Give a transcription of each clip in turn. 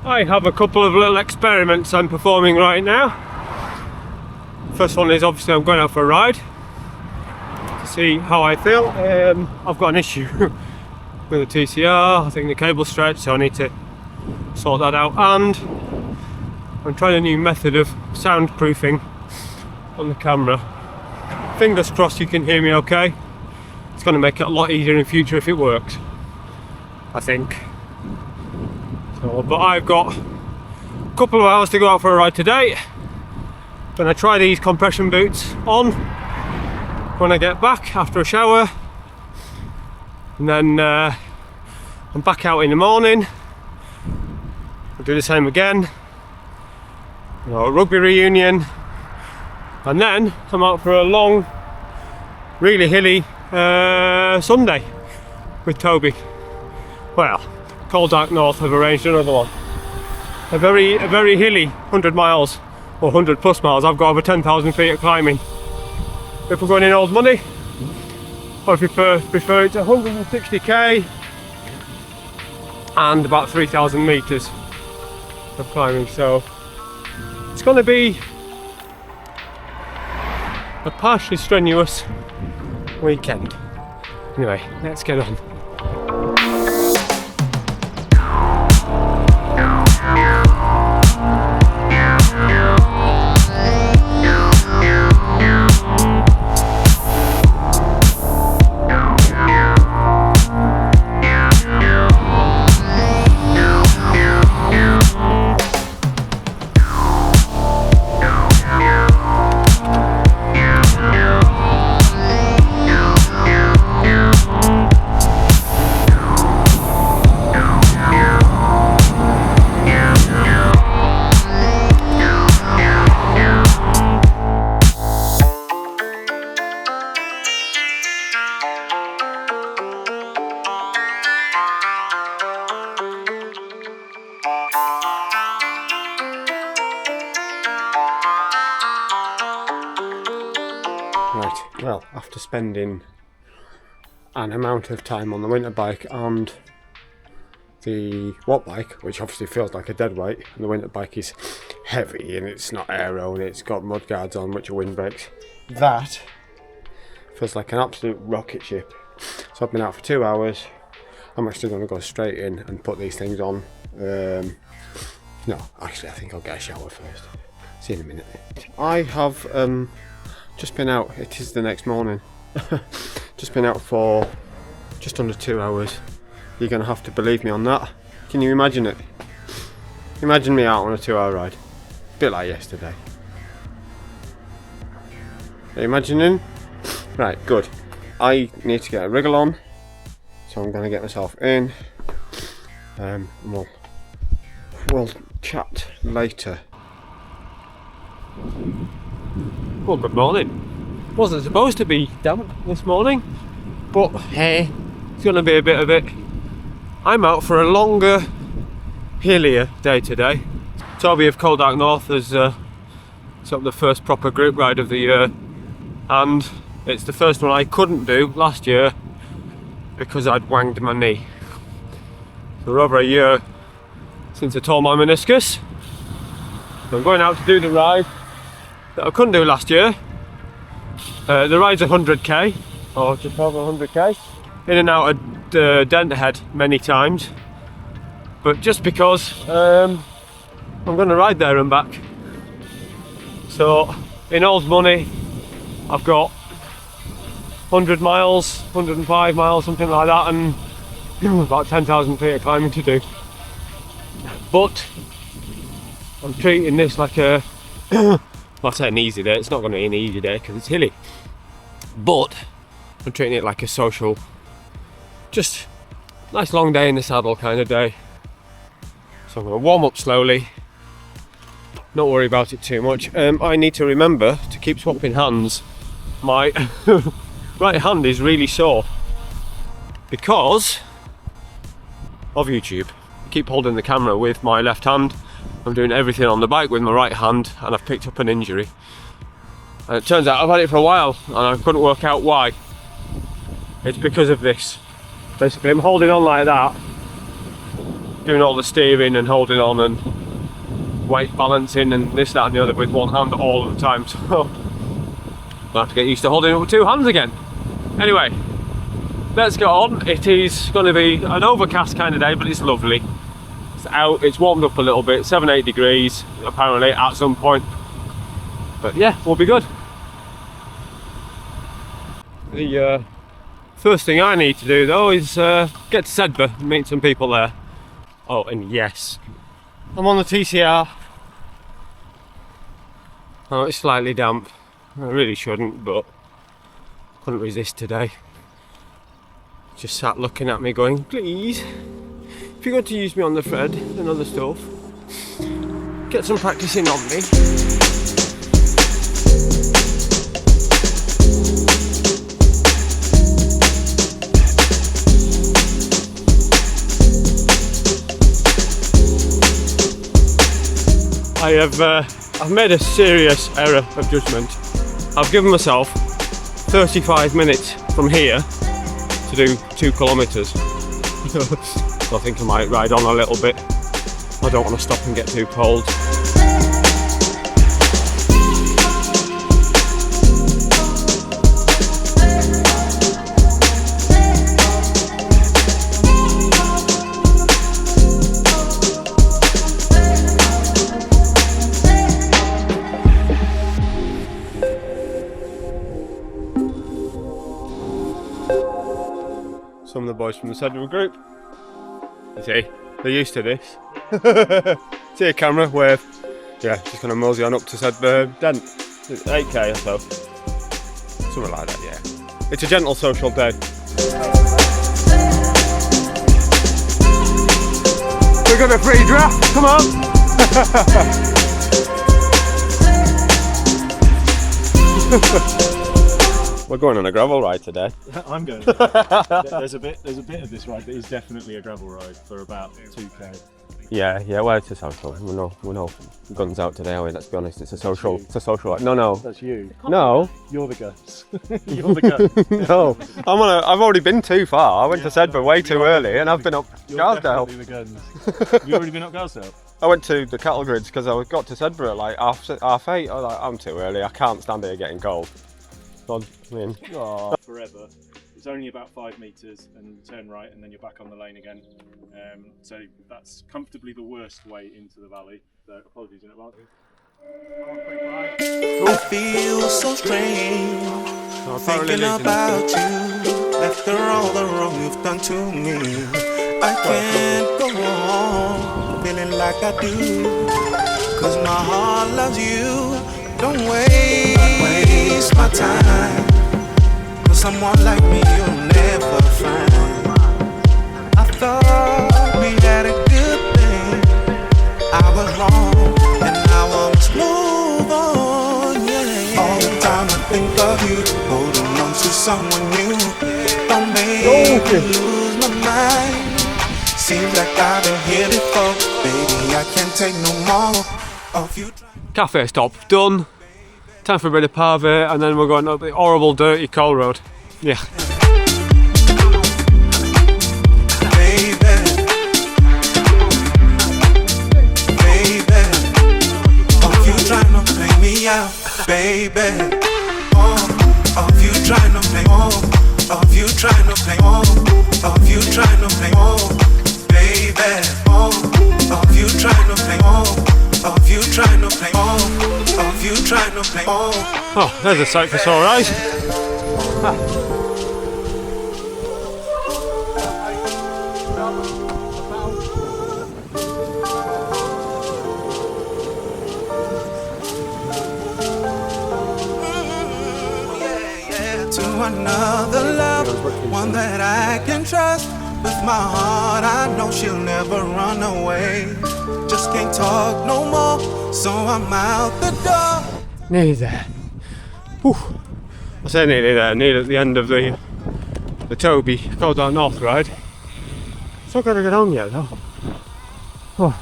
I have a couple of little experiments I'm performing right now. First one is obviously I'm going out for a ride to see how I feel. I've got an issue with the TCR. I think the cable's stretched, so I need to sort that out. And I'm trying a new method of soundproofing on the camera. Fingers crossed you can hear me okay. It's going to make it a lot easier in future if it works, I think. So, but I've got a couple of hours to go out for a ride today. Gonna try these compression boots on when I get back after a shower, and then I'm back out in the morning. I'll do the same again. A rugby reunion, and then I'm out for a long, really hilly Sunday with Toby. Well, Cold Dark North have arranged another one. A very hilly 100 miles or 100 plus miles. I've got over 10,000 feet of climbing. If we're going in old money, or if you prefer it's 160k and about 3,000 meters of climbing. So it's going to be a partially strenuous weekend. Anyway, let's get on. Right, well, after spending an amount of time on the winter bike and the watt bike, which obviously feels like a dead weight, and the winter bike is heavy and it's not aero and it's got mud guards on which are wind brakes, that feels like an absolute rocket ship. So I've been out for 2 hours. I'm actually going to go straight in and put these things on. No, actually I think I'll get a shower first. See you in a minute. I have just been out. It is the next morning. Just been out for just under 2 hours. You're going to have to believe me on that. Can you imagine it? Imagine me out on a 2-hour ride. A bit like yesterday. Are you imagining? Right, good. I need to get a wriggle on, so I'm going to get myself in. We'll chat later. Well, good morning. Wasn't supposed to be damp this morning, but hey, it's going to be a bit of it. I'm out for a longer, hillier day today. Toby of Cold Dark North has sort of the first proper group ride of the year, and it's the first one I couldn't do last year because I'd wanged my knee. So we're over a year since I tore my meniscus. So I'm going out to do the ride that I couldn't do last year. The ride's 100k, or just over 100k. In and out of Dent Head many times, but just because I'm going to ride there and back. So in old money, I've got 100 miles, 105 miles, something like that, and about 10,000 feet of climbing to do. But I'm treating this like a well, I say an easy day. It's not going to be an easy day because it's hilly, but I'm treating it like a social, just nice long day in the saddle kind of day. So I'm going to warm up slowly, not worry about it too much. I need to remember to keep swapping hands. My right hand is really sore because of YouTube. I keep holding the camera with my left hand. I'm doing everything on the bike with my right hand, and I've picked up an injury. And it turns out I've had it for a while and I couldn't work out why. It's because of this. Basically I'm holding on like that, doing all the steering and holding on and weight balancing and this, that and the other with one hand all of the time, so I'll have to get used to holding it with two hands again. Anyway, let's get on. It is going to be an overcast kind of day, but it's lovely. It's out, it's warmed up a little bit, 7-8 degrees apparently at some point, but yeah, we'll be good. The first thing I need to do though is get to Sedbergh and meet some people there. Oh, and yes, I'm on the TCR. Oh, it's slightly damp. I really shouldn't, but couldn't resist today. Just sat looking at me going, please, if you're going to use me on the thread and other stuff, get some practicing on me. I've made a serious error of judgment. I've given myself 35 minutes from here to do 2 kilometres. So I think I might ride on a little bit. I don't want to stop and get too cold. Some of the boys from the Sedbergh group, you see, they're used to this. See a camera, wave. Yeah, just gonna mosey on up to Sedbergh Dent. It's 8k or so. Something like that, yeah. It's a gentle social day. We've got a free draft, come on! We're going on a gravel ride today. I'm going. There's a bit of this ride that is definitely a gravel ride for about 2k. Yeah, well, it's a social. We're no guns out today, are we? Let's be honest. It's a social. It's a social ride. No. That's you. No. You're the guns. You're the guns. No. I've already been too far. I went to Sedbergh way too early, and I've been up Garsdale. You're definitely the guns. Have you already been up Garsdale? I went to the cattle grids because I got to Sedbergh at like half 8. I was like, I'm too early. I can't stand here getting cold. Forever. It's only about 5 metres and turn right and then you're back on the lane again. So that's comfortably the worst way into the valley. So apologies in advance. I feel so strange thinking about you after all the wrong you've done to me. I can't go on feeling like I do, cause my heart loves you. Don't waste my time, cause someone like me you'll never find. I thought we had a good thing, I was wrong, and now I must move on, yeah. All the time I think of you, holding on to someone new. Don't make me lose my mind. Seems like I've been here before, baby, I can't take no more of you. Cafe stop done. Time for a bit of pavé, and then we're going up the horrible, dirty coal road. Yeah. Baby, of you trying to play me out, baby. Of you trying to play, of you trying to play, of you trying to play, baby. Of you trying to play, of you trying to play, of you trying to play. Oh, there's a sight for sore eyes. To another love, one that I can trust. With my heart, I know she'll never run away. Just can't talk no more, so I'm out the door. Nearly there. Whew. I say nearly there, nearly at the end of the Toby Goldar North ride. Still got to get on yet though. Oh.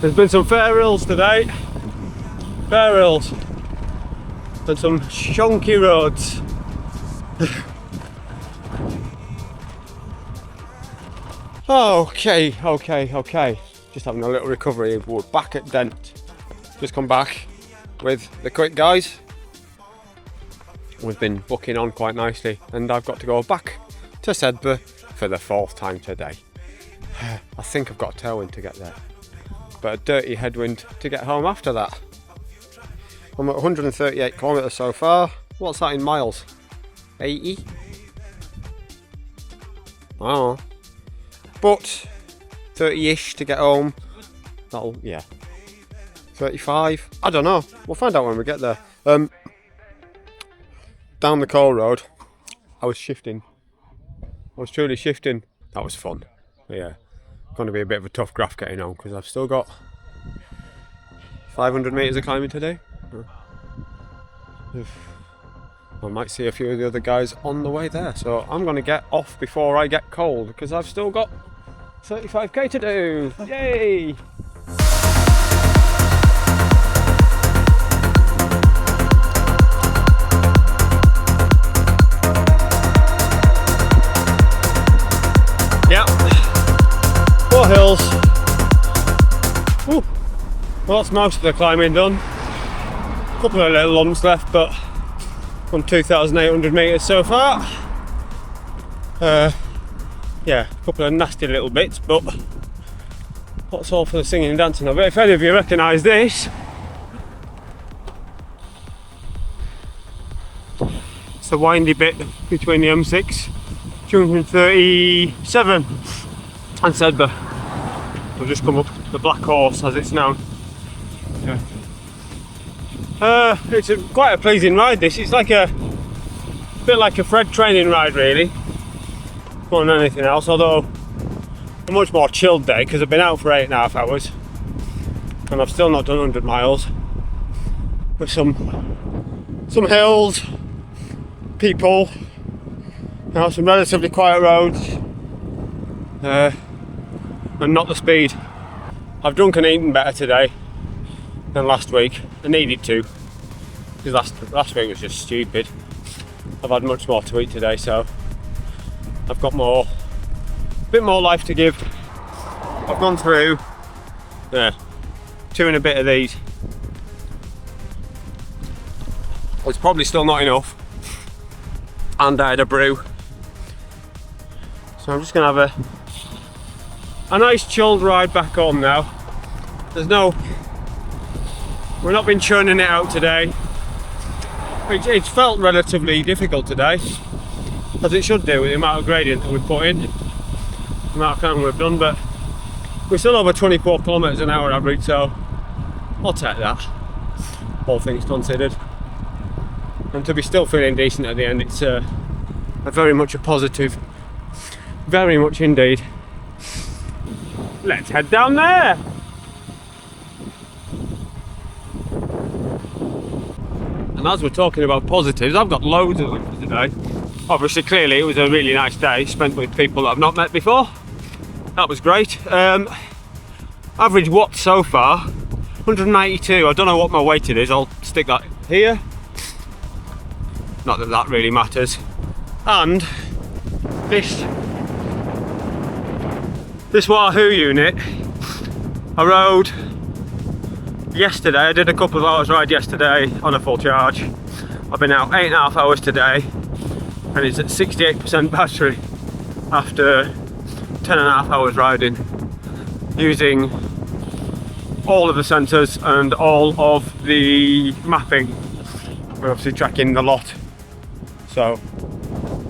There's been some fair hills today. Fair hills. And some shonky roads. Okay. Just having a little recovery. We're back at Dent. Just come back with the quick guys. We've been booking on quite nicely, and I've got to go back to Sedbergh for the 4th time today. I think I've got a tailwind to get there, but a dirty headwind to get home after that. I'm at 138 kilometres so far. What's that in miles? 80? I don't know. But 30-ish to get home. That'll, yeah. 35? I don't know. We'll find out when we get there. Down the coal road, I was shifting. I was truly shifting. That was fun. But yeah, going to be a bit of a tough graph getting home because I've still got 500 metres of climbing today. I might see a few of the other guys on the way there, so I'm going to get off before I get cold because I've still got 35k to do. Yay! Yeah, 4 hills. Woo. Well, that's most of the climbing done. A couple of little lumps left, but on 2,800 metres so far. Yeah, a couple of nasty little bits, but that's all for the singing and dancing of it. If any of you recognise this, it's the windy bit between the M6, 237 and Sedbergh. We've just come up the Black Horse as it's known. Yeah. It's quite a pleasing ride this. It's like a bit like a Fred training ride really, more than anything else, although a much more chilled day because I've been out for 8.5 hours and I've still not done 100 miles with some hills, people, you know, some relatively quiet roads, and not the speed. I've drunk and eaten better today than last week. I needed to, because last week was just stupid. I've had much more to eat today, so I've got a bit more life to give. I've gone through 2 and a bit of these. It's probably still not enough, and I had a brew, so I'm just gonna have a nice chilled ride back home now. We're not been churning it out today. It's felt relatively difficult today, as it should do with the amount of gradient that we've put in, the amount of climbing we've done, but we're still over 24 kilometres an hour average, so I'll take that, all things considered. And to be still feeling decent at the end, it's very much a positive, very much indeed. Let's head down there. And as we're talking about positives, I've got loads of them for today. Obviously, clearly it was a really nice day spent with people that I've not met before. That was great. Average watts so far, 192. I don't know what my weighted is. I'll stick that here. Not that that really matters. And this Wahoo unit, I rode yesterday. I did a couple of hours ride yesterday on a full charge. I've been out 8.5 hours today, and it's at 68% battery after 10.5 hours riding, using all of the sensors and all of the mapping. We're obviously tracking the lot, so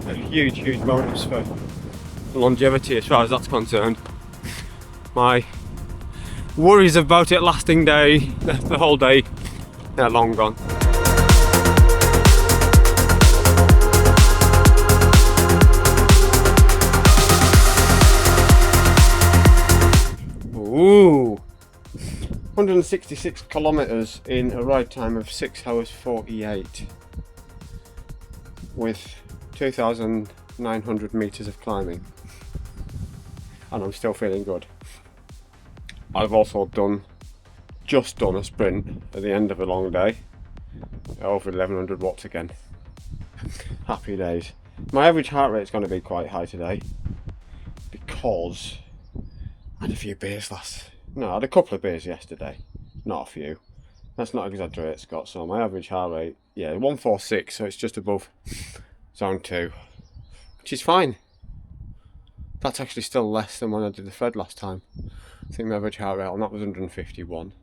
a huge bonus for longevity as far as that's concerned. My worries about it lasting the whole day, they're long gone. Ooh, 166 kilometres in a ride time of 6 hours 48 with 2,900 metres of climbing, and I'm still feeling good. I've also just done a sprint at the end of a long day, over 1100 watts again. Happy days. My average heart rate is going to be quite high today because because I had a few beers I had a couple of beers yesterday, not a few. Let's not exaggerate, Scott. So my average heart rate, 146, so it's just above zone 2, which is fine. That's actually still less than when I did the Fred last time. I think my average heart rate on that was 151.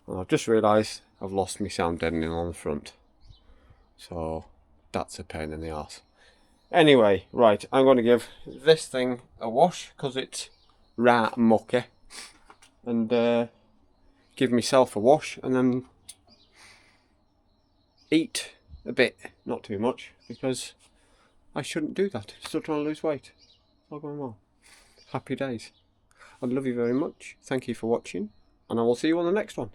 And I've just realised I've lost my sound deadening on the front. So that's a pain in the arse. Anyway, right, I'm going to give this thing a wash because it's right mucky. And give myself a wash and then eat a bit, not too much, because I shouldn't do that. Still trying to lose weight. It's all going well. Happy days. I love you very much. Thank you for watching, and I will see you on the next one.